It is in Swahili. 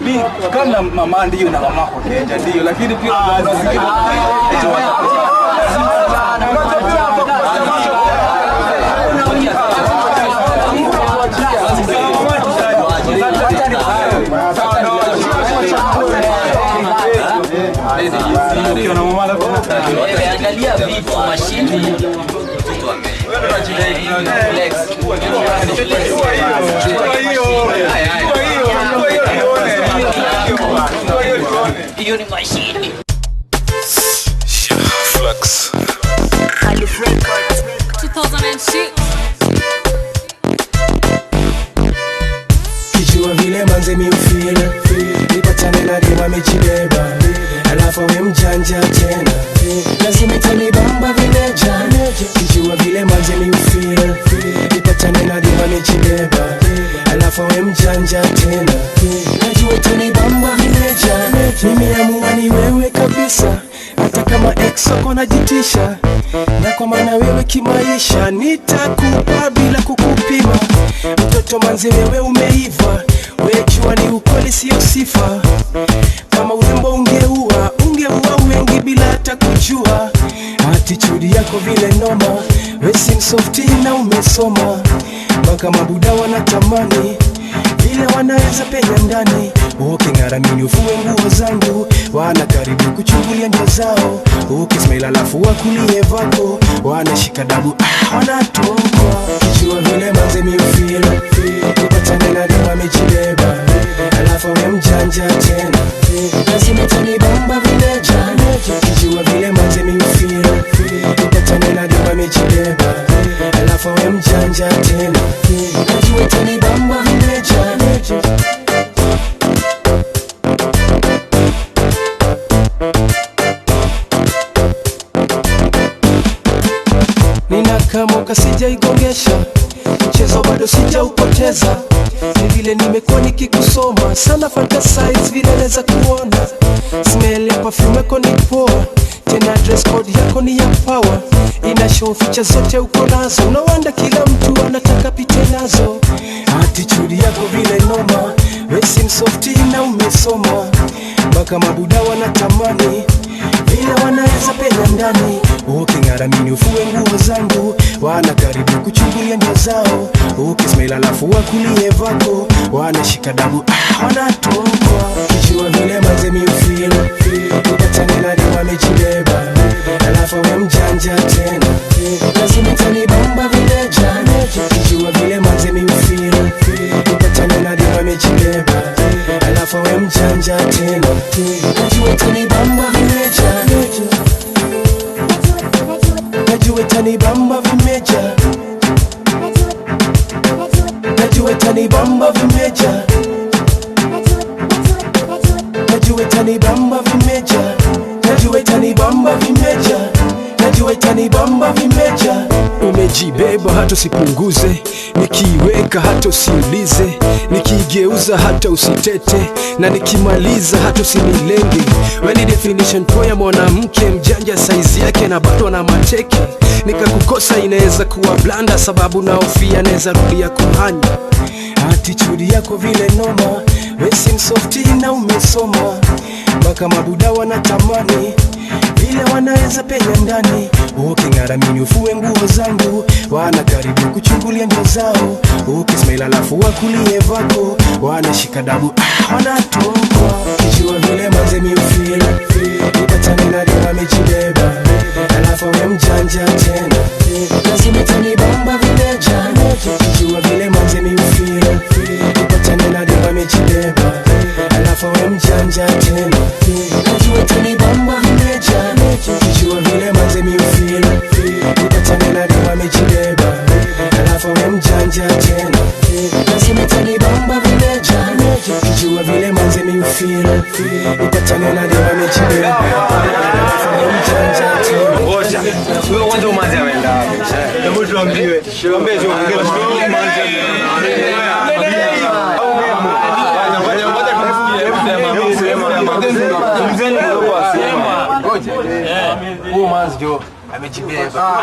Mimi kama mama ndio na mama kwa Kenya ndio, lakini pia unasikia angalia vitu mashini hiyo ni mashini Flux 2006 kijua vile manze mi ufeel nipatane na dema mechibeba alafu we mjanja tena lazima itanibamba vimeja kijua vile manze mi ufeel nipatane na dema mechibeba alafu we mjanja tena najua itanibamba vimeja nimeamua ni wewe kabisa hata kama ex wako najitisha na kwa maana wewe kimaisha nitakupa bila kukupima mtoto manzi wewe umeiva wejua ni ukweli sio sifa kama urembo ungeua wengi bila hata kujua attitude yako vile noma wesi msofti na umesoma mpaka mabuda wanatamani vile wanaweza penya ndani uking'aramini ufue nguo zangu wana karibu kuchungulia ndio zao ukismail alafu wakulie vako wanashika dabu wanatokwa kijua vile manze miufila nipatane na dima mechibeba alafu we mjanja tena lazima itanibamba vileja kijua vile manze miufila nipatane na dima mechibeba alafu we mjanja tena najua itanibamba vileja ninakamka sijaigongesha mchezo bado sijaupoteza ni vile nimekuwa nikikusoma sana fantasize vile naweza kuona smell ya perfume yako ni poa tena dress code yako ni ya power ina show features zote uko nazo unawanda kila mtu anataka pite nazo attitude yako vile noma wesi msofti na umesoma mpaka mabuda wanatamani vile wanaweza penya ndani uking'aramini ufue nguo zangu wana karibu kuchungulia ndio zao ukismail alafu wakulie vako wanashika dabu wanatokwa kijua vile manze miufil nipatane na dima mechibeba alafu we mjanja tena lazima itanibamba vileja kijua vile manze miufil nipatane na dima mechibeba alafu we mjanja tena najua itanibamba vileja najua itanibamba vimeja najua itanibamba vimeja najua itanibamba vimeja najua itanibamba vimeja najua itanibamba vimeja umejibeba hata usipunguze nikiiweka hata usiulize nikiigeuza hata usitete na nikimaliza hata usinilenge weni definition poa ya mwanamke mjanja saizi yake na bado na mateke nikakukosa inaweza kuwa blanda sababu naofia naweza rudia kuhanya attitude yako vile noma wesi msofti na umesoma mpaka mabuda wanatamani vile wanaweza penya ndani uking'aramini ufue nguo zangu wana karibu kuchungulia ndio zao ukismail alafu wakulie vako wanashika dabu wanatokwa kijua vile manze miufil nipatane na dima mechibeba alafu we mjanja tena lazima itanibamba vileja kijua vile manze miufil nipatane na dima mechibeba alafu we mjanja tena najua itanibamba vileja kijua vile manze miufil nipatane na dima mechibeba alafu we mjanja tena lazima itanibamba vileja kijua vile manze miufil nipatane na dima mechibeba alafu we mjanja tena ngoja wewe kwanza umanze aenda hebu tuambiwe tuambie tu huo manzi jo amejibeba